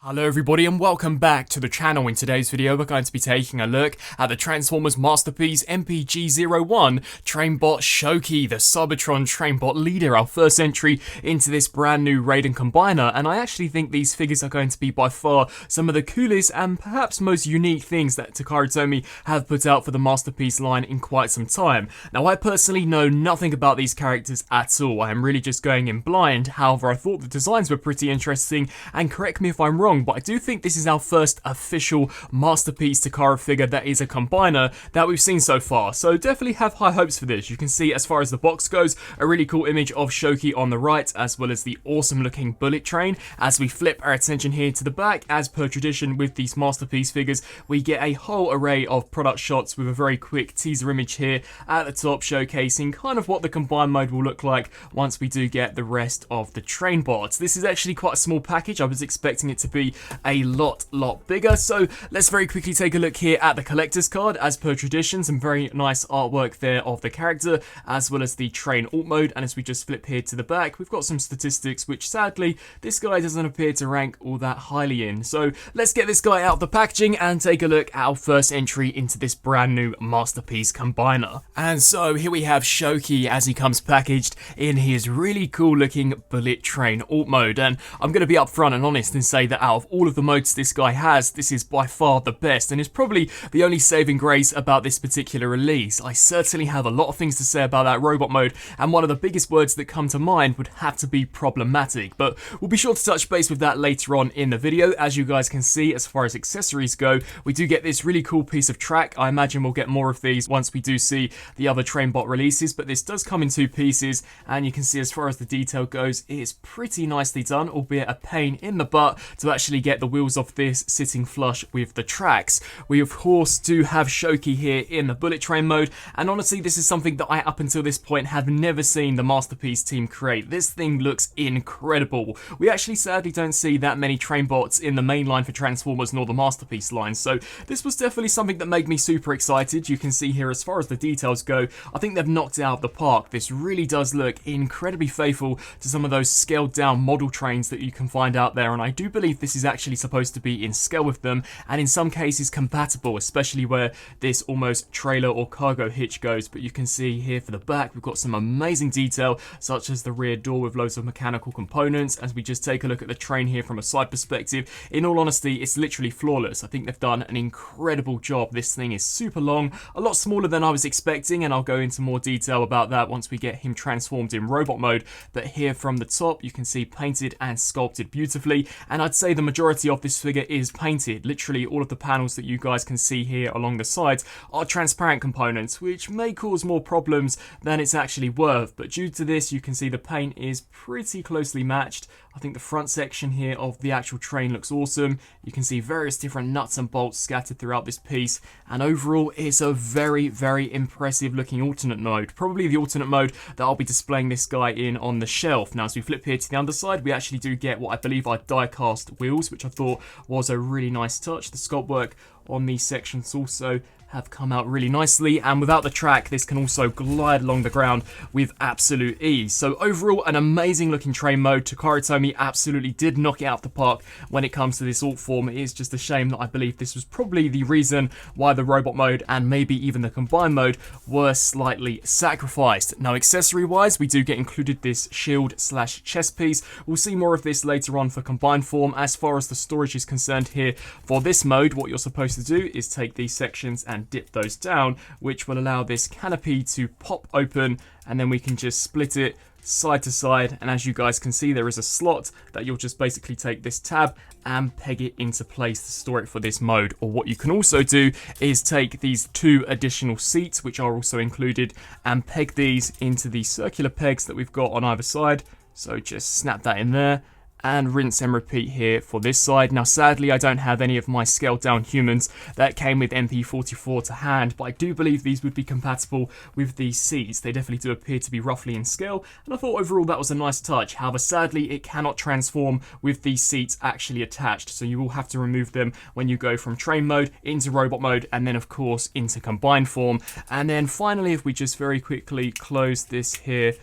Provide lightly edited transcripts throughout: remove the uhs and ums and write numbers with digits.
Hello everybody and welcome back to the channel. In today's video we're going to be taking a look at the Transformers masterpiece MPG-01 Trainbot SHOUKI, the Cybertron Trainbot leader, our first entry into this brand new Raiden combiner, and I actually think these figures are going to be by far some of the coolest and perhaps most unique things that Takara Tomy have put out for the masterpiece line in quite some time. Now I personally know nothing about these characters at all, I am really just going in blind. However, I thought the designs were pretty interesting, and correct me if I'm wrong, but I do think this is our first official masterpiece Takara figure that is a combiner that we've seen so far, so definitely have high hopes for this. You can see, as far as the box goes, a really cool image of SHOUKI on the right, as well as the awesome looking bullet train. As we flip our attention here to the back, as per tradition with these masterpiece figures, we get a whole array of product shots with a very quick teaser image here at the top, showcasing kind of what the combine mode will look like once we do get the rest of the Trainbots. This is actually quite a small package. I was expecting it to be a lot bigger, so let's very quickly take a look here at the collector's card. As per tradition, some very nice artwork there of the character, as well as the train alt mode, and as we just flip here to the back, we've got some statistics which sadly this guy doesn't appear to rank all that highly in. So let's get this guy out of the packaging and take a look at our first entry into this brand new masterpiece combiner. And so here we have SHOUKI as he comes packaged in his really cool looking bullet train alt mode, and I'm going to be upfront and honest and say that out of all of the modes this guy has, this is by far the best and is probably the only saving grace about this particular release. I certainly have a lot of things to say about that robot mode, and one of the biggest words that come to mind would have to be problematic, but we'll be sure to touch base with that later on in the video. As you guys can see, as far as accessories go, we do get this really cool piece of track. I imagine we'll get more of these once we do see the other Trainbot releases, but this does come in two pieces, and you can see as far as the detail goes, it is pretty nicely done, albeit a pain in the butt to actually get the wheels of this sitting flush with the tracks. We of course do have SHOUKI here in the bullet train mode, and honestly this is something that I up until this point have never seen the masterpiece team create. This thing looks incredible. We actually sadly don't see that many Trainbots in the main line for Transformers nor the masterpiece line, so this was definitely something that made me super excited. You can see here as far as the details go, I think they've knocked it out of the park. This really does look incredibly faithful to some of those scaled down model trains that you can find out there, and I do believe this is actually supposed to be in scale with them, and in some cases compatible, especially where this almost trailer or cargo hitch goes. But you can see here for the back, we've got some amazing detail, such as the rear door with loads of mechanical components. As we just take a look at the train here from a side perspective, in all honesty, it's literally flawless. I think they've done an incredible job. This thing is super long, a lot smaller than I was expecting, and I'll go into more detail about that once we get him transformed in robot mode. But here from the top, you can see painted and sculpted beautifully, and I'd say the majority of this figure is painted. Literally all of the panels that you guys can see here along the sides are transparent components, which may cause more problems than it's actually worth, but due to this you can see the paint is pretty closely matched. I think the front section here of the actual train looks awesome. You can see various different nuts and bolts scattered throughout this piece, and overall it's a very impressive looking alternate mode, probably the alternate mode that I'll be displaying this guy in on the shelf. Now as we flip here to the underside, we actually do get what I believe are die cast wheels, which I thought was a really nice touch. The sculpt work on these sections also have come out really nicely, and without the track this can also glide along the ground with absolute ease. So overall an amazing looking train mode. Takara Tomy absolutely did knock it out of the park when it comes to this alt form. It is just a shame that I believe this was probably the reason why the robot mode and maybe even the combine mode were slightly sacrificed. Now accessory wise, we do get included this shield slash chest piece. We'll see more of this later on for combined form. As far as the storage is concerned here for this mode, what you're supposed to do is take these sections and dip those down, which will allow this canopy to pop open, and then we can just split it side to side, and as you guys can see there is a slot that you'll just basically take this tab and peg it into place to store it for this mode. Or what you can also do is take these two additional seats, which are also included, and peg these into the circular pegs that we've got on either side. So just snap that in there and rinse and repeat here for this side. Now sadly I don't have any of my scaled down humans that came with MP44 to hand, but I do believe these would be compatible with these seats. They definitely do appear to be roughly in scale, and I thought overall that was a nice touch. However, sadly it cannot transform with these seats actually attached, so you will have to remove them when you go from train mode into robot mode, and then of course into combined form. And then finally, if we just very quickly close this here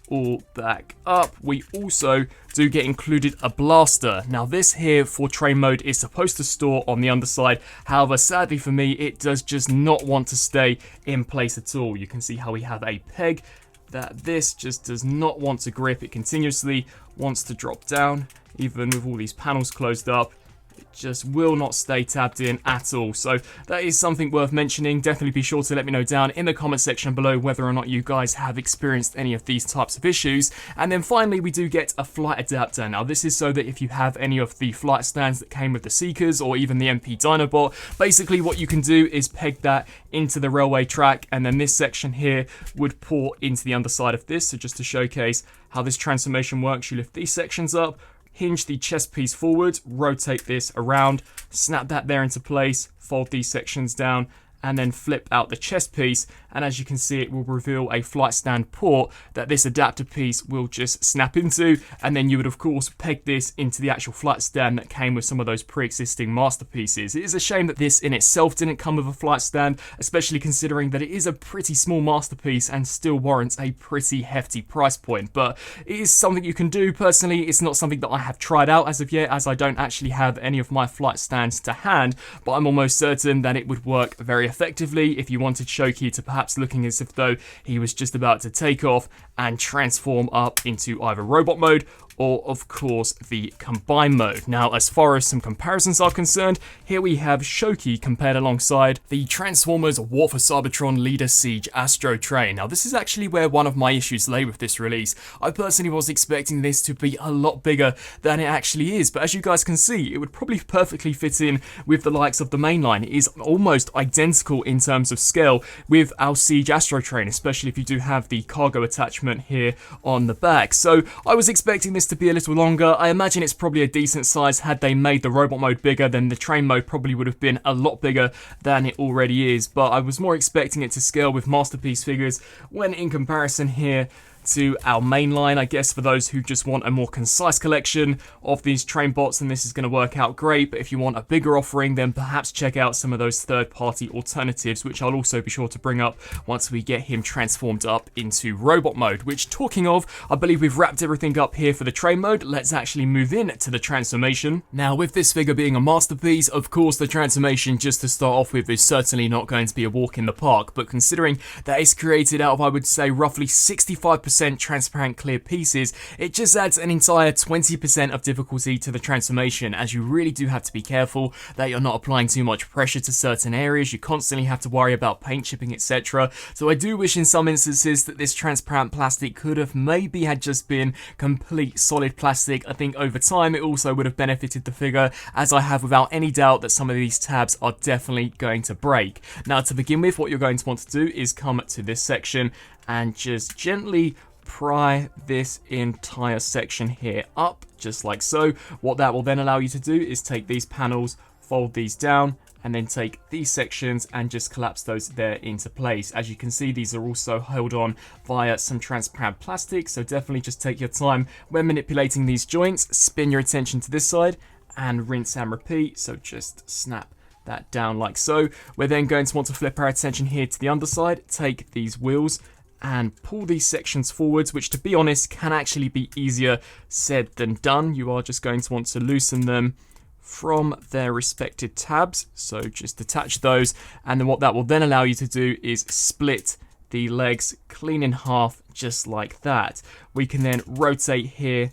all back up, we also do get included a blaster. Now this here for train mode is supposed to store on the underside, however sadly for me it does just not want to stay in place at all. You can see how we have a peg that this just does not want to grip. It continuously wants to drop down, even with all these panels closed up. It just will not stay tabbed in at all. So that is something worth mentioning. Definitely be sure to let me know down in the comment section below whether or not you guys have experienced any of these types of issues. And then finally we do get a flight adapter. Now this is so that if you have any of the flight stands that came with the Seekers or even the MP Dinobot, basically what you can do is peg that into the railway track, and then this section here would port into the underside of this. So just to showcase how this transformation works, you lift these sections up, hinge the chest piece forward, rotate this around, snap that there into place, fold these sections down, and then flip out the chest piece, and as you can see it will reveal a flight stand port that this adapter piece will just snap into, and then you would of course peg this into the actual flight stand that came with some of those pre-existing masterpieces. It is a shame that this in itself didn't come with a flight stand, especially considering that it is a pretty small masterpiece and still warrants a pretty hefty price point, but it is something you can do. Personally, it's not something that I have tried out as of yet, as I don't actually have any of my flight stands to hand, but I'm almost certain that it would work very effectively if you wanted Shoki to perhaps looking as if though he was just about to take off and transform up into either robot mode or of course the combine mode. Now as far as some comparisons are concerned, here we have Shoki compared alongside the Transformers War for Cybertron Leader Siege Astro Train. Now this is actually where one of my issues lay with this release. I personally was expecting this to be a lot bigger than it actually is, but as you guys can see, it would probably perfectly fit in with the likes of the mainline. It is almost identical in terms of scale with our Siege Astro Train, especially if you do have the cargo attachment here on the back. So I was expecting this to be a little longer. I imagine it's probably a decent size. Had they made the robot mode bigger, then the train mode probably would have been a lot bigger than it already is, but I was more expecting it to scale with masterpiece figures when in comparison here to our main line. I guess for those who just want a more concise collection of these train bots, then this is going to work out great, but if you want a bigger offering, then perhaps check out some of those third-party alternatives, which I'll also be sure to bring up once we get him transformed up into robot mode. Which, talking of, I believe we've wrapped everything up here for the train mode. Let's actually move in to the transformation. Now with this figure being a masterpiece, of course the transformation, just to start off with, is certainly not going to be a walk in the park, but considering that it's created out of, I would say, roughly 65% transparent clear pieces, it just adds an entire 20% of difficulty to the transformation, as you really do have to be careful that you're not applying too much pressure to certain areas. You constantly have to worry about paint chipping, etc. So I do wish in some instances that this transparent plastic could have maybe had just been complete solid plastic. I think over time it also would have benefited the figure, as I have without any doubt that some of these tabs are definitely going to break. Now to begin with, what you're going to want to do is come to this section and just gently pry this entire section here up, just like so. What that will then allow you to do is take these panels, fold these down, and then take these sections and just collapse those there into place. As you can see, these are also held on via some transparent plastic, so definitely just take your time when manipulating these joints. Spin your attention to this side and rinse and repeat, so just snap that down like so. We're then going to want to flip our attention here to the underside, take these wheels and pull these sections forwards, which to be honest can actually be easier said than done. You are just going to want to loosen them from their respected tabs, so just detach those, and then what that will then allow you to do is split the legs clean in half, just like that. We can then rotate here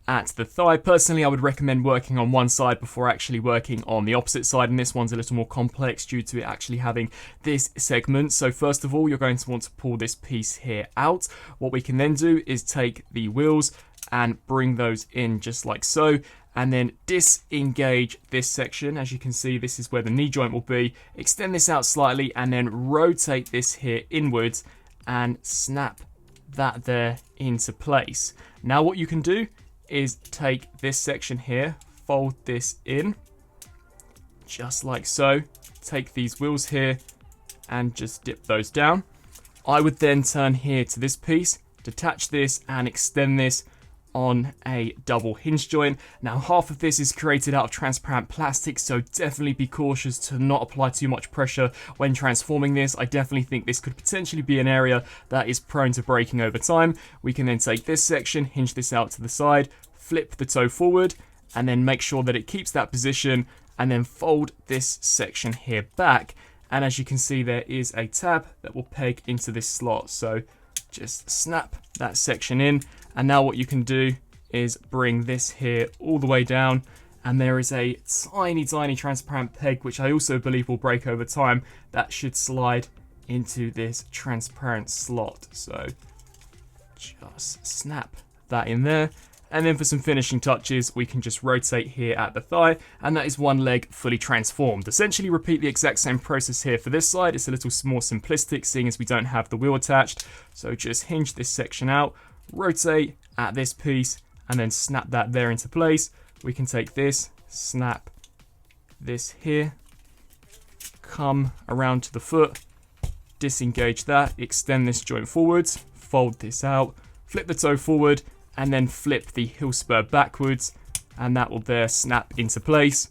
at the thigh. Personally, I would recommend working on one side before actually working on the opposite side, and this one's a little more complex due to it actually having this segment. So first of all, you're going to want to pull this piece here out. What we can then do is take the wheels and bring those in just like so, and then disengage this section. As you can see, this is where the knee joint will be. Extend this out slightly and then rotate this here inwards and snap that there into place. Now what you can do is take this section here, fold this in, just like so. Take these wheels here and just dip those down. I would then turn here to this piece, detach this and extend this on a double hinge joint. Now half of this is created out of transparent plastic, so definitely be cautious to not apply too much pressure when transforming this. I definitely think this could potentially be an area that is prone to breaking over time. We can then take this section, hinge this out to the side, flip the toe forward, and then make sure that it keeps that position, and then fold this section here back. And as you can see, there is a tab that will peg into this slot, so just snap that section in. And now what you can do is bring this here all the way down, and there is a tiny transparent peg, which I also believe will break over time, that should slide into this transparent slot. So just snap that in there. And then for some finishing touches, we can just rotate here at the thigh, and that is one leg fully transformed. Essentially repeat the exact same process here for this side. It's a little more simplistic, seeing as we don't have the wheel attached. So just hinge this section out, rotate at this piece, and then snap that there into place. We can take this, snap this here, come around to the foot, disengage that, extend this joint forwards, fold this out, flip the toe forward, and then flip the heel spur backwards, and that will there snap into place.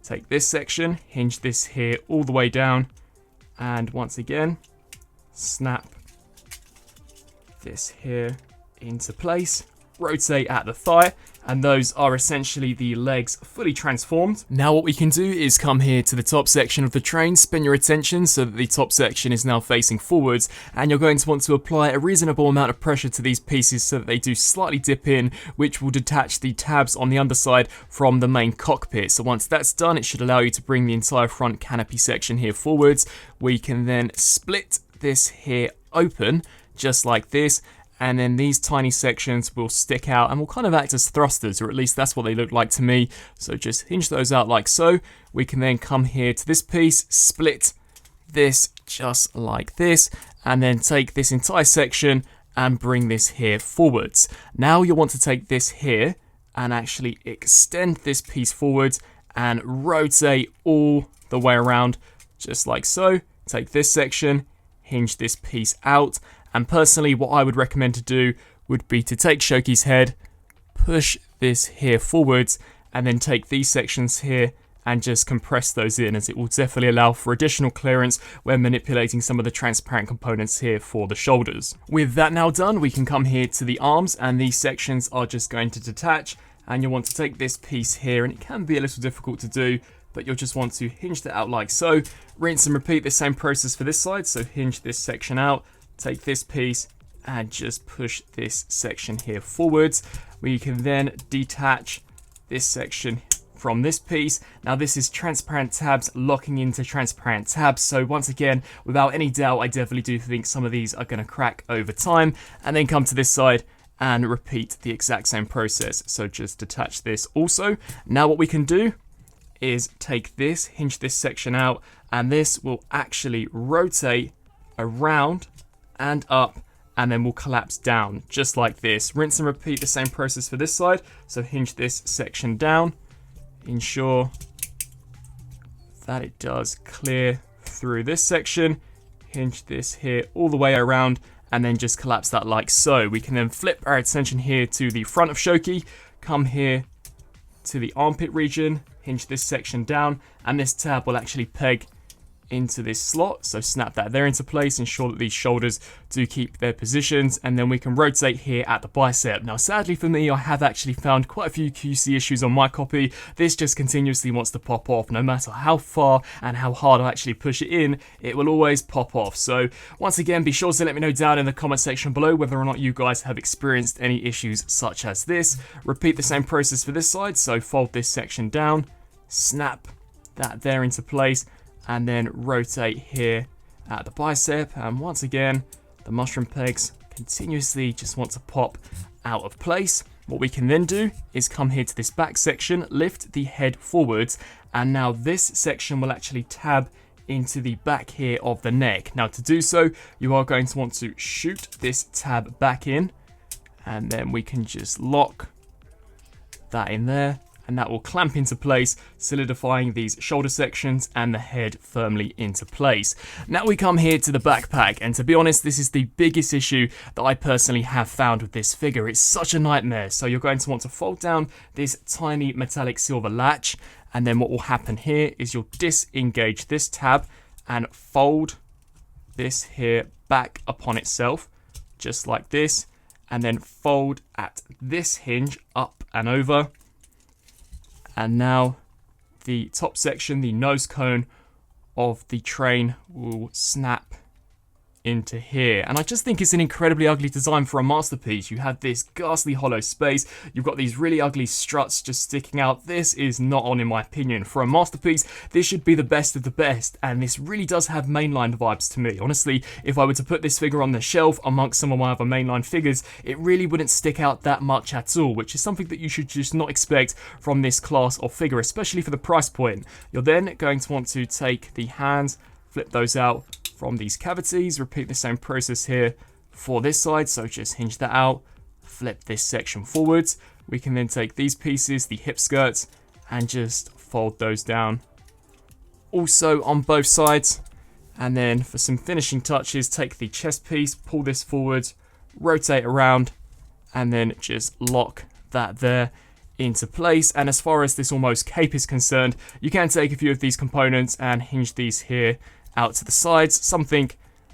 Take this section, hinge this here all the way down, and once again, snap this here into place, rotate at the thigh, and those are essentially the legs fully transformed. Now what we can do is come here to the top section of the train, spin your attention so that the top section is now facing forwards, and you're going to want to apply a reasonable amount of pressure to these pieces so that they do slightly dip in, which will detach the tabs on the underside from the main cockpit. So once that's done, it should allow you to bring the entire front canopy section here forwards. We can then split this here open, just like this, and then these tiny sections will stick out and will kind of act as thrusters, or at least that's what they look like to me. So just hinge those out like so. We can then come here to this piece, split this just like this, and then take this entire section and bring this here forwards. Now you'll want to take this here and actually extend this piece forwards and rotate all the way around, just like so. Take this section, hinge this piece out, and personally what I would recommend to do would be to take Shouki's head, push this here forwards, and then take these sections here and just compress those in, as it will definitely allow for additional clearance when manipulating some of the transparent components here for the shoulders. With that now done, we can come here to the arms, and these sections are just going to detach, and you'll want to take this piece here, and it can be a little difficult to do, but you'll just want to hinge that out like so. Rinse and repeat the same process for this side, so hinge this section out, take this piece and just push this section here forwards. We can then detach this section from this piece. Now this is transparent tabs locking into transparent tabs, so once again, without any doubt, I definitely do think some of these are going to crack over time. And then come to this side and repeat the exact same process. So just detach this also. Now what we can do is take this, hinge this section out, and this will actually rotate around and up, and then we'll collapse down just like this. Rinse and repeat the same process for this side. So hinge this section down, ensure that it does clear through this section, hinge this here all the way around, and then just collapse that like so. We can then flip our attention here to the front of Shouki, come here to the armpit region, hinge this section down, and this tab will actually peg into this slot, so snap that there into place, ensure that these shoulders do keep their positions, and then we can rotate here at the bicep. Now sadly for me, I have actually found quite a few QC issues on my copy. This just continuously wants to pop off. No matter how far and how hard I actually push it in, it will always pop off. So once again, be sure to let me know down in the comment section below whether or not you guys have experienced any issues such as this. Repeat the same process for this side, so fold this section down, snap that there into place, and then rotate here at the bicep, and once again the mushroom pegs continuously just want to pop out of place. What we can then do is come here to this back section, lift the head forwards, and now this section will actually tab into the back here of the neck. Now to do so, you are going to want to shoot this tab back in, and then we can just lock that in there, and that will clamp into place, solidifying these shoulder sections and the head firmly into place. Now we come here to the backpack, and to be honest, this is the biggest issue that I personally have found with this figure. It's such a nightmare. So you're going to want to fold down this tiny metallic silver latch, and then what will happen here is you'll disengage this tab and fold this here back upon itself, just like this, and then fold at this hinge up and over. And now the top section, the nose cone of the train, will snap into here. And I just think it's an incredibly ugly design for a masterpiece. You have this ghastly hollow space, you've got these really ugly struts just sticking out. This is not on, in my opinion. For a masterpiece, this should be the best of the best, and this really does have mainline vibes to me. Honestly, if I were to put this figure on the shelf amongst some of my other mainline figures, it really wouldn't stick out that much at all, which is something that you should just not expect from this class of figure, especially for the price point. You're then going to want to take the hands, flip those out from these cavities, repeat the same process here for this side, so just hinge that out, flip this section forwards. We can then take these pieces, the hip skirts, and just fold those down also on both sides. And then for some finishing touches, take the chest piece, pull this forward, rotate around, and then just lock that there into place. And as far as this almost cape is concerned, you can take a few of these components and hinge these here out to the sides, something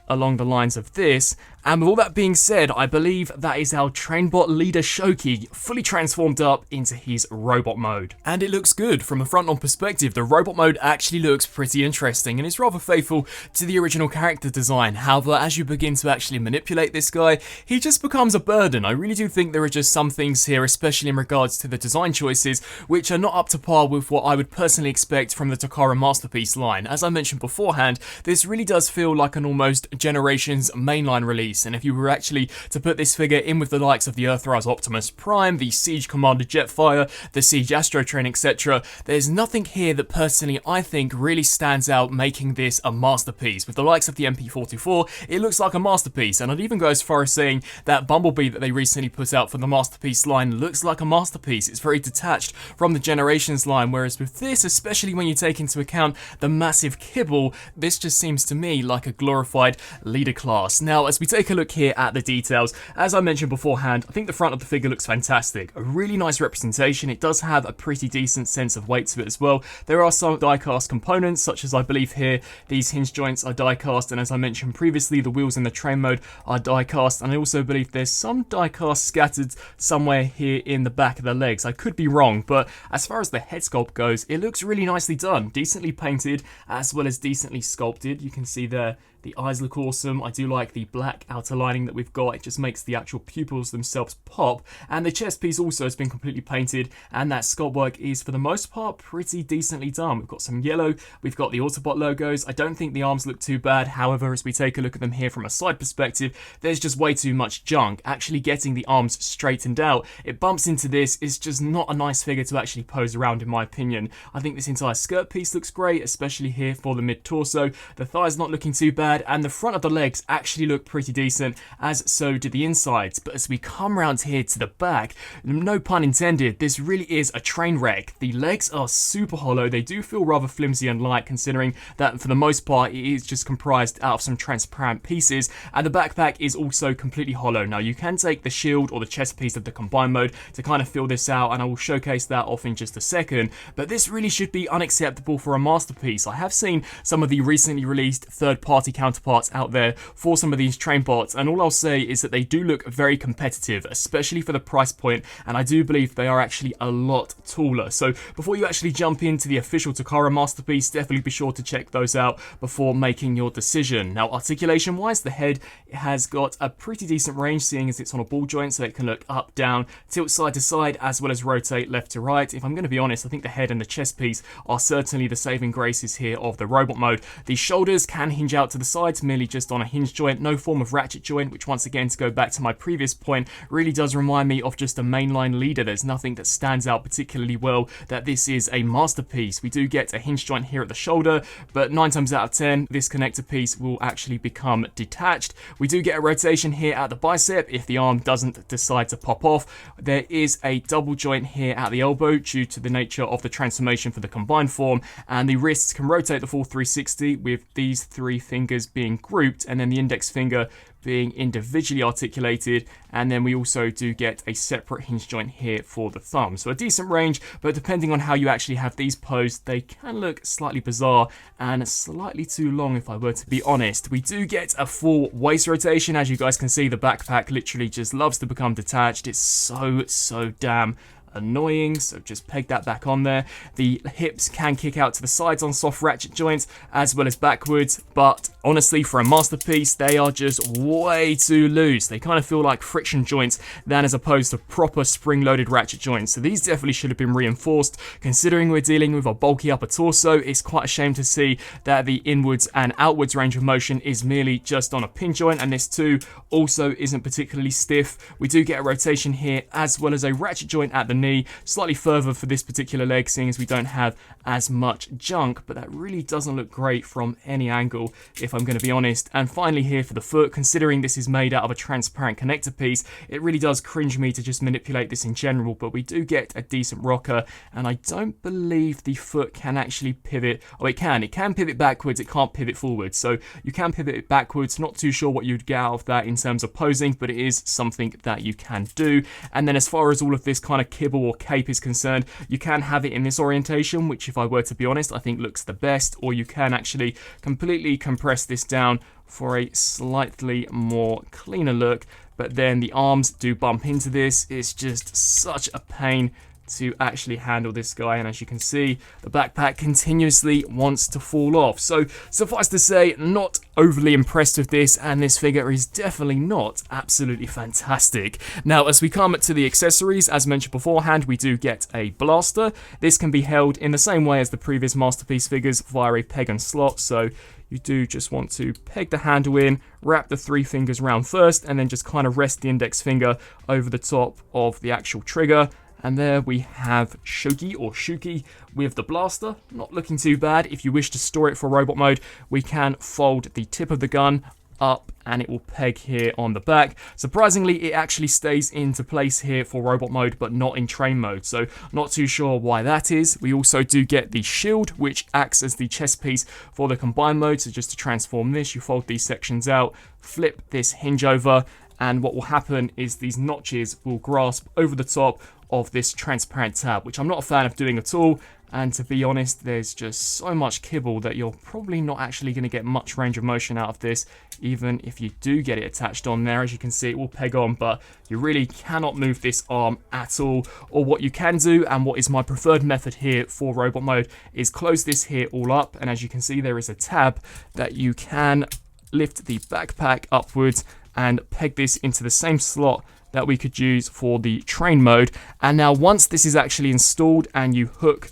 along the lines of this. And with all that being said, I believe that is our Trainbot leader SHOUKI fully transformed up into his robot mode. And it looks good. From a front-on perspective, the robot mode actually looks pretty interesting and is rather faithful to the original character design. However, as you begin to actually manipulate this guy, he just becomes a burden. I really do think there are just some things here, especially in regards to the design choices, which are not up to par with what I would personally expect from the Takara Masterpiece line. As I mentioned beforehand, this really does feel like an almost Generations mainline release. And if you were actually to put this figure in with the likes of the Earthrise Optimus Prime, the Siege Commander Jetfire, the Siege Astro Train, etc., there's nothing here that personally I think really stands out, making this a masterpiece. With the likes of the MP-44, it looks like a masterpiece, and I'd even go as far as saying that Bumblebee that they recently put out for the Masterpiece line looks like a masterpiece. It's very detached from the Generations line, whereas with this, especially when you take into account the massive kibble, this just seems to me like a glorified leader class. Now, as we take a look here at the details, as I mentioned beforehand, I think the front of the figure looks fantastic. A really nice representation. It does have a pretty decent sense of weight to it as well. There are some die-cast components, such as I believe here, these hinge joints are die-cast, and as I mentioned previously, the wheels in the train mode are die-cast, and I also believe there's some die-cast scattered somewhere here in the back of the legs. I could be wrong, but as far as the head sculpt goes, it looks really nicely done. Decently painted, as well as decently sculpted. You can see there, the eyes look awesome. I do like the black outer lining that we've got. It just makes the actual pupils themselves pop. And the chest piece also has been completely painted, and that sculpt work is, for the most part, pretty decently done. We've got some yellow, we've got the Autobot logos. I don't think the arms look too bad. However, as we take a look at them here from a side perspective, there's just way too much junk. Actually getting the arms straightened out, it bumps into this. It's just not a nice figure to actually pose around, in my opinion. I think this entire skirt piece looks great, especially here for the mid-torso. The thigh's not looking too bad, and the front of the legs actually look pretty decent, as so do the insides. But as we come around here to the back, no pun intended, this really is a train wreck. The legs are super hollow. They do feel rather flimsy and light, considering that for the most part it is just comprised out of some transparent pieces, and the backpack is also completely hollow. Now, you can take the shield or the chest piece of the combined mode to kind of fill this out, and I will showcase that off in just a second, but this really should be unacceptable for a masterpiece. I have seen some of the recently released third-party counterparts out there for some of these Trainbots, and all I'll say is that they do look very competitive, especially for the price point, and I do believe they are actually a lot taller. So before you actually jump into the official Takara Masterpiece, definitely be sure to check those out before making your decision. Now, articulation wise, the head has got a pretty decent range, seeing as it's on a ball joint, so it can look up, down, tilt side to side, as well as rotate left to right. If I'm going to be honest, I think the head and the chest piece are certainly the saving graces here of the robot mode. The shoulders can hinge out to the sides, merely just on a hinge joint, no form of ratchet joint, which once again, to go back to my previous point, really does remind me of just a mainline leader. There's nothing that stands out particularly well that this is a masterpiece. We do get a hinge joint here at the shoulder, but 9 times out of 10, this connector piece will actually become detached. We do get a rotation here at the bicep if the arm doesn't decide to pop off. There is a double joint here at the elbow due to the nature of the transformation for the combined form, and the wrists can rotate the full 360 with these 3 fingers being grouped and then the index finger being individually articulated, and then we also do get a separate hinge joint here for the thumb. So a decent range, but depending on how you actually have these posed, they can look slightly bizarre and slightly too long if I were to be honest. We do get a full waist rotation. As you guys can see, the backpack literally just loves to become detached. It's so damn annoying, so just peg that back on there. The hips can kick out to the sides on soft ratchet joints as well as backwards, but honestly for a masterpiece they are just way too loose. They kind of feel like friction joints than as opposed to proper spring-loaded ratchet joints, so these definitely should have been reinforced. Considering we're dealing with a bulky upper torso, it's quite a shame to see that the inwards and outwards range of motion is merely just on a pin joint, and this too also isn't particularly stiff. We do get a rotation here as well as a ratchet joint at the knee, slightly further for this particular leg, seeing as we don't have as much junk, but that really doesn't look great from any angle if I'm going to be honest. And finally here for the foot, considering this is made out of a transparent connector piece, it really does cringe me to just manipulate this in general, but we do get a decent rocker, and I don't believe the foot can actually pivot. Oh, it can pivot backwards, it can't pivot forwards, so you can pivot it backwards. Not too sure what you'd get out of that in terms of posing, but it is something that you can do. And then as far as all of this kind of kibble or cape is concerned, you can have it in this orientation, which if I were to be honest I think looks the best, or you can actually completely compress this down for a slightly more cleaner look, but then the arms do bump into this. It's just such a pain to actually handle this guy, and as you can see, the backpack continuously wants to fall off. So suffice to say, not overly impressed with this, and this figure is definitely not absolutely fantastic. Now, as we come to the accessories, as mentioned beforehand, we do get a blaster. This can be held in the same way as the previous masterpiece figures via a peg and slot, so you do just want to peg the handle in, wrap the 3 fingers round first, and then just kind of rest the index finger over the top of the actual trigger. And there we have Shouki or Shouki with the blaster. Not looking too bad. If you wish to store it for robot mode, we can fold the tip of the gun up and it will peg here on the back. Surprisingly, it actually stays into place here for robot mode, but not in train mode, so not too sure why that is. We also do get the shield, which acts as the chest piece for the combined mode. So just to transform this, you fold these sections out, flip this hinge over, and what will happen is these notches will grasp over the top of this transparent tab, which I'm not a fan of doing at all. And to be honest, there's just so much kibble that you're probably not actually going to get much range of motion out of this, even if you do get it attached on there. As you can see, it will peg on, but you really cannot move this arm at all. Or what you can do, and what is my preferred method here for robot mode, is close this here all up, and as you can see, there is a tab that you can lift the backpack upwards and peg this into the same slot that we could use for the train mode. And now once this is actually installed and you hook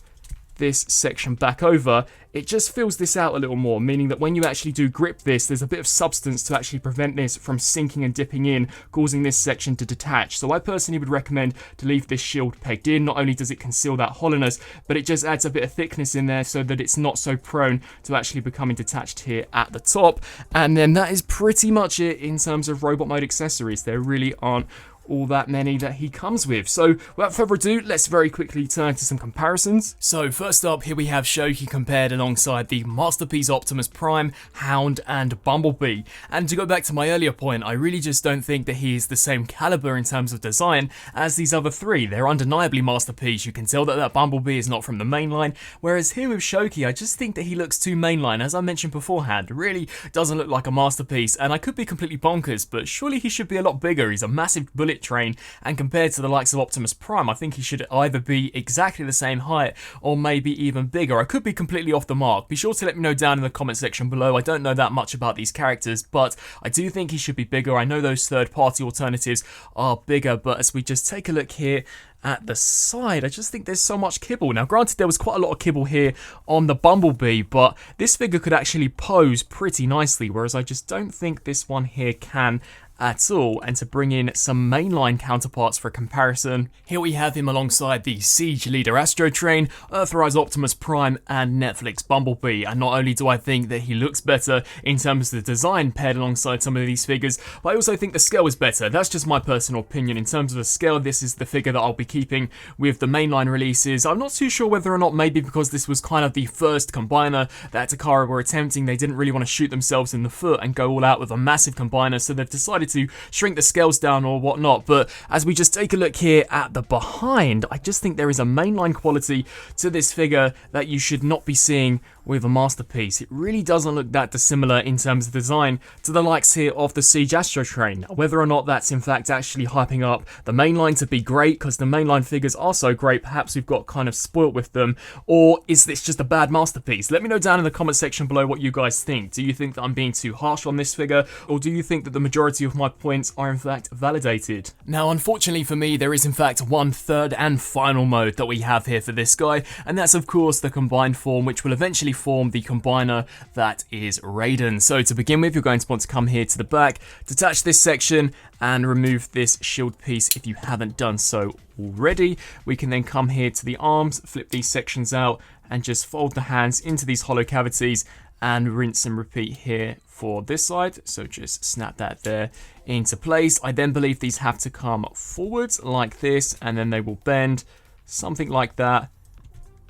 this section back over, it just fills this out a little more, meaning that when you actually do grip this, there's a bit of substance to actually prevent this from sinking and dipping in, causing this section to detach. So I personally would recommend to leave this shield pegged in. Not only does it conceal that hollowness, but it just adds a bit of thickness in there so that it's not so prone to actually becoming detached here at the top. And then that is pretty much it in terms of robot mode accessories. There really aren't all that many that he comes with. So without further ado, let's very quickly turn to some comparisons. So first up, here we have Shouki compared alongside the Masterpiece Optimus Prime, Hound and Bumblebee. And to go back to my earlier point, I really just don't think that he is the same caliber in terms of design as these other 3. They're undeniably masterpiece. You can tell that Bumblebee is not from the mainline, whereas here with Shouki, I just think that he looks too mainline. As I mentioned beforehand, really doesn't look like a masterpiece, and I could be completely bonkers, but surely he should be a lot bigger. He's a massive bullet split train, and compared to the likes of Optimus Prime, I think he should either be exactly the same height or maybe even bigger. I could be completely off the mark. Be sure to let me know down in the comment section below. I don't know that much about these characters, but I do think he should be bigger. I know those third-party alternatives are bigger, but as we just take a look here at the side, I just think there's so much kibble. Now, granted, there was quite a lot of kibble here on the Bumblebee, but this figure could actually pose pretty nicely, whereas I just don't think this one here can at all. And to bring in some mainline counterparts for comparison, here we have him alongside the Siege Leader Astro Train, Earthrise Optimus Prime, and Netflix Bumblebee. And not only do I think that he looks better in terms of the design paired alongside some of these figures, but I also think the scale is better. That's just my personal opinion. In terms of the scale, this is the figure that I'll be keeping with the mainline releases. I'm not too sure whether or not maybe because this was kind of the first combiner that Takara were attempting, they didn't really want to shoot themselves in the foot and go all out with a massive combiner, so they've decided to shrink the scales down or whatnot. But as we just take a look here at the behind, I just think there is a mainline quality to this figure that you should not be seeing with a masterpiece. It really doesn't look that dissimilar in terms of design to the likes here of the Siege Astro Train. Whether or not that's in fact actually hyping up the mainline to be great because the mainline figures are so great, perhaps we've got kind of spoilt with them, or is this just a bad masterpiece? Let me know down in the comment section below what you guys think. Do you think that I'm being too harsh on this figure, or do you think that the majority of my points are in fact validated? Now, unfortunately for me, there is in fact one third and final mode that we have here for this guy, and that's of course the combined form, which will eventually form the combiner that is Raiden. So to begin with, you're going to want to come here to the back, detach this section, and remove this shield piece if you haven't done so already. We can then come here to the arms, flip these sections out, and just fold the hands into these hollow cavities, and rinse and repeat here for this side. So just snap that there into place. I then believe these have to come forwards like this, and then they will bend something like that,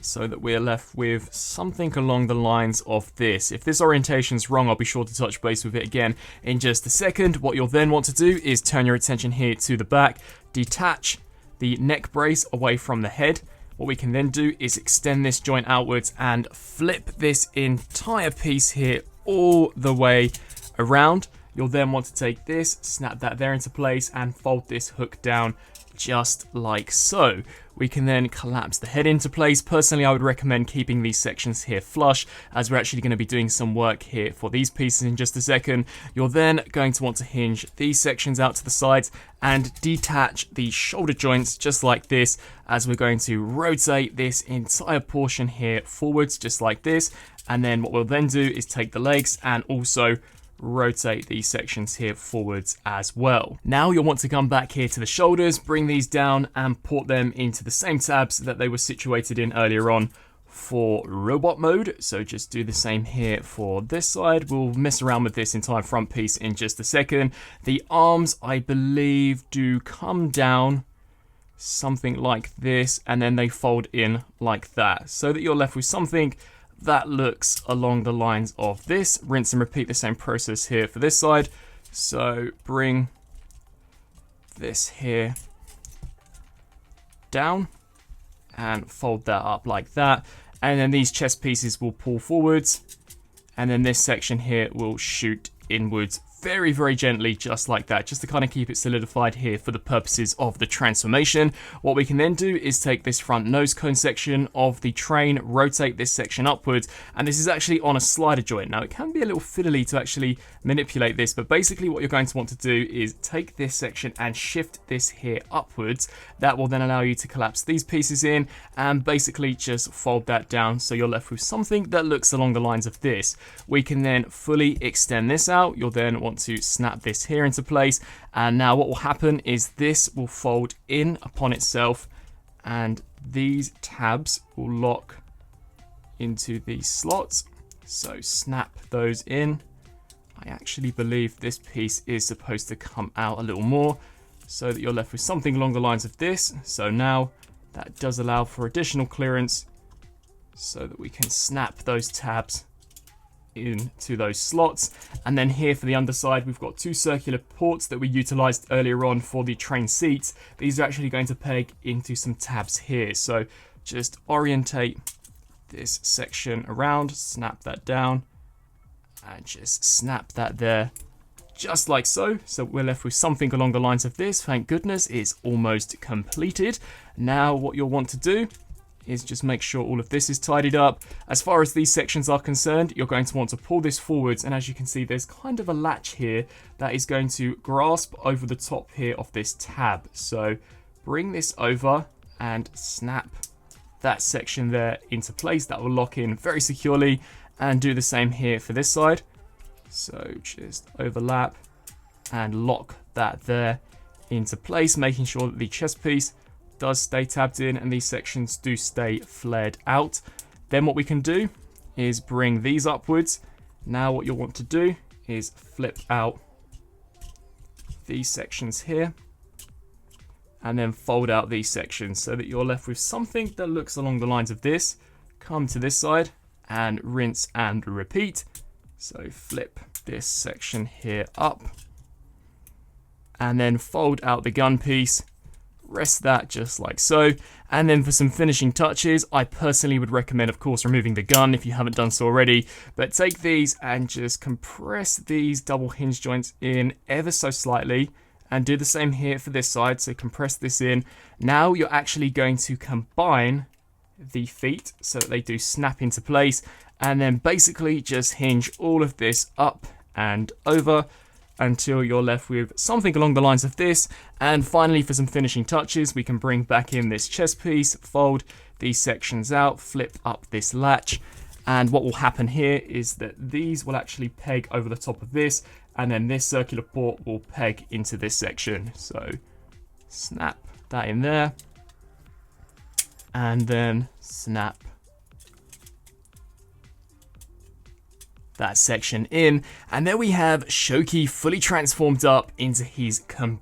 so that we're left with something along the lines of this. If this orientation's wrong, I'll be sure to touch base with it again in just a second. What you'll then want to do is turn your attention here to the back, detach the neck brace away from the head. What we can then do is extend this joint outwards and flip this entire piece here all the way around. You'll then want to take this, snap that there into place, and fold this hook down just like so. We can then collapse the head into place. Personally, I would recommend keeping these sections here flush, as we're actually going to be doing some work here for these pieces in just a second. You're then going to want to hinge these sections out to the sides and detach the shoulder joints just like this, as we're going to rotate this entire portion here forwards just like this. And then what we'll then do is take the legs and also rotate these sections here forwards as well. Now you'll want to come back here to the shoulders, bring these down and port them into the same tabs that they were situated in earlier on for robot mode. So just do the same here for this side. We'll mess around with this entire front piece in just a second. The arms, I believe, do come down something like this, and then they fold in like that, so that you're left with something that looks along the lines of this. Rinse and repeat the same process here for this side. So bring this here down and fold that up like that. And then these chest pieces will pull forwards. And then this section here will shoot inwards very, very gently, just like that, just to kind of keep it solidified here for the purposes of the transformation. What we can then do is take this front nose cone section of the train, rotate this section upwards, and this is actually on a slider joint. Now, it can be a little fiddly to actually manipulate this, but basically what you're going to want to do is take this section and shift this here upwards. That will then allow you to collapse these pieces in and basically just fold that down, so you're left with something that looks along the lines of this. We can then fully extend this out. You'll then want to snap this here into place, and now what will happen is this will fold in upon itself, and these tabs will lock into these slots. So snap those in. I actually believe this piece is supposed to come out a little more, so that you're left with something along the lines of this. So now that does allow for additional clearance, so that we can snap those tabs into those slots. And then here for the underside, we've got two circular ports that we utilized earlier on for the train seats. These are actually going to peg into some tabs here. So just orientate this section around, snap that down, and just snap that there just like so. So we're left with something along the lines of this. Thank goodness it's almost completed. Now what you'll want to do is just make sure all of this is tidied up. As far as these sections are concerned, you're going to want to pull this forwards, and as you can see, there's kind of a latch here that is going to grasp over the top here of this tab. So bring this over and snap that section there into place. That will lock in very securely, and do the same here for this side. So just overlap and lock that there into place, making sure that the chest piece does stay tabbed in and these sections do stay flared out. Then what we can do is bring these upwards. Now what you'll want to do is flip out these sections here and then fold out these sections so that you're left with something that looks along the lines of this. Come to this side and rinse and repeat. So flip this section here up and then fold out the gun piece. Rest that just like so, and then for some finishing touches, I personally would recommend, of course, removing the gun if you haven't done so already, but take these and just compress these double hinge joints in ever so slightly, and do the same here for this side. So compress this in. Now you're actually going to combine the feet so that they do snap into place, and then basically just hinge all of this up and over until you're left with something along the lines of this. And finally, for some finishing touches, we can bring back in this chest piece, fold these sections out, flip up this latch, and what will happen here is that these will actually peg over the top of this, and then this circular port will peg into this section. So snap that in there, and then snap that section in, and there we have Shouki fully transformed up into his combined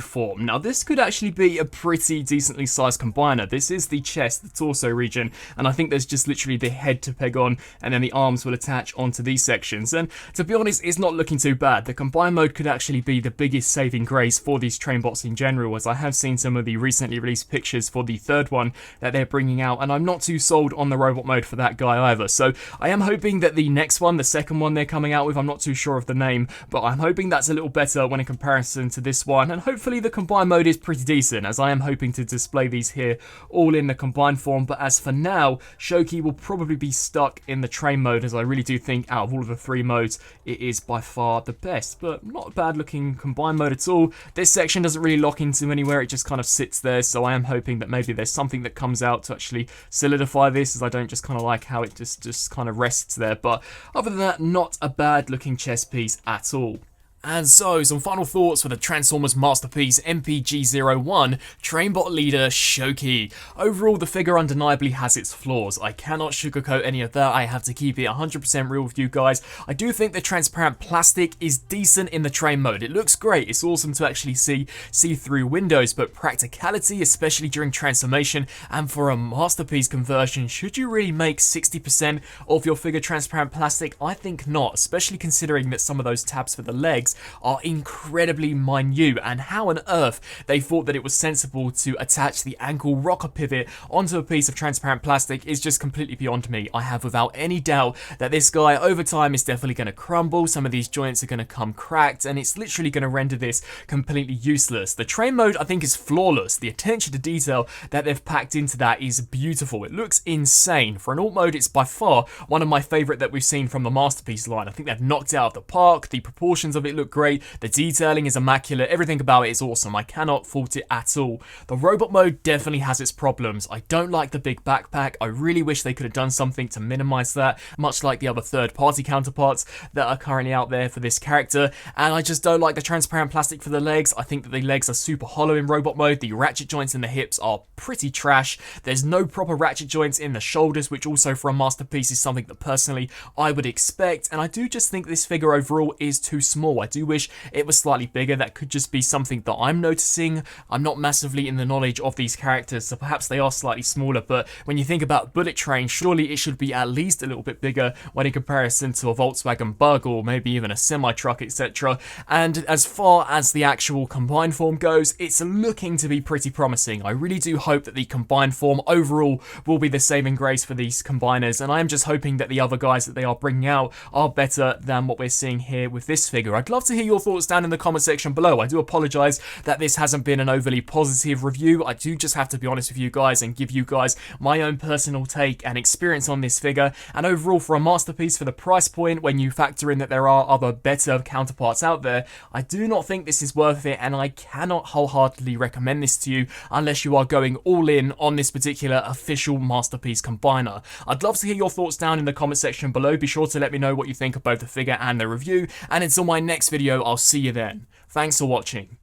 form. Now this could actually be a pretty decently sized combiner. This is the chest, the torso region, and I think there's just literally the head to peg on, and then the arms will attach onto these sections. And to be honest, it's not looking too bad. The combine mode could actually be the biggest saving grace for these trainbots in general, as I have seen some of the recently released pictures for the third one that they're bringing out, and I'm not too sold on the robot mode for that guy either. So I am hoping that the next one, the second one they're coming out with, I'm not too sure of the name, but I'm hoping that's a little better when in comparison to this one, and hopefully the combined mode is pretty decent, as I am hoping to display these here all in the combined form. But as for now, Shouki will probably be stuck in the train mode, as I really do think out of all of the three modes, it is by far the best. But not a bad looking combined mode at all. This section doesn't really lock into anywhere, it just kind of sits there, so I am hoping that maybe there's something that comes out to actually solidify this, as I don't just kind of like how it just kind of rests there. But other than that, not a bad looking chest piece at all. And so, some final thoughts for the Transformers masterpiece MPG-01 Trainbot leader Shouki. Overall, the figure undeniably has its flaws. I cannot sugarcoat any of that. I have to keep it 100% real with you guys. I do think the transparent plastic is decent in the train mode. It looks great. It's awesome to actually see through windows, but practicality, especially during transformation and for a masterpiece conversion, should you really make 60% of your figure transparent plastic? I think not, especially considering that some of those tabs for the legs are incredibly minute, and how on earth they thought that it was sensible to attach the ankle rocker pivot onto a piece of transparent plastic is just completely beyond me. I have without any doubt that this guy over time is definitely going to crumble, some of these joints are going to come cracked, and it's literally going to render this completely useless. The train mode I think is flawless. The attention to detail that they've packed into that is beautiful. It looks insane. For an alt mode, it's by far one of my favourite that we've seen from the masterpiece line. I think they've knocked it out of the park. The proportions of it look great, the detailing is immaculate, everything about it is awesome. I cannot fault it at all. The robot mode definitely has its problems. I don't like the big backpack. I really wish they could have done something to minimize that, much like the other third-party counterparts that are currently out there for this character. And I just don't like the transparent plastic for the legs. I think that the legs are super hollow in robot mode. The ratchet joints in the hips are pretty trash. There's no proper ratchet joints in the shoulders, which also for a masterpiece is something that personally I would expect. And I do just think this figure overall is too small. I do wish it was slightly bigger. That could just be something that I'm noticing. I'm not massively in the knowledge of these characters, so perhaps they are slightly smaller, but when you think about Bullet Train, surely it should be at least a little bit bigger when in comparison to a Volkswagen Bug or maybe even a semi-truck, etc. And as far as the actual combined form goes, it's looking to be pretty promising. I really do hope that the combined form overall will be the saving grace for these combiners, and I am just hoping that the other guys that they are bringing out are better than what we're seeing here with this figure. I'd love love to hear your thoughts down in the comment section below. I do apologise that this hasn't been an overly positive review. I do just have to be honest with you guys and give you guys my own personal take and experience on this figure. And overall, for a masterpiece for the price point, when you factor in that there are other better counterparts out there, I do not think this is worth it, and I cannot wholeheartedly recommend this to you unless you are going all in on this particular official masterpiece combiner. I'd love to hear your thoughts down in the comment section below. Be sure to let me know what you think of both the figure and the review, and until my next video, I'll see you then. Thanks for watching.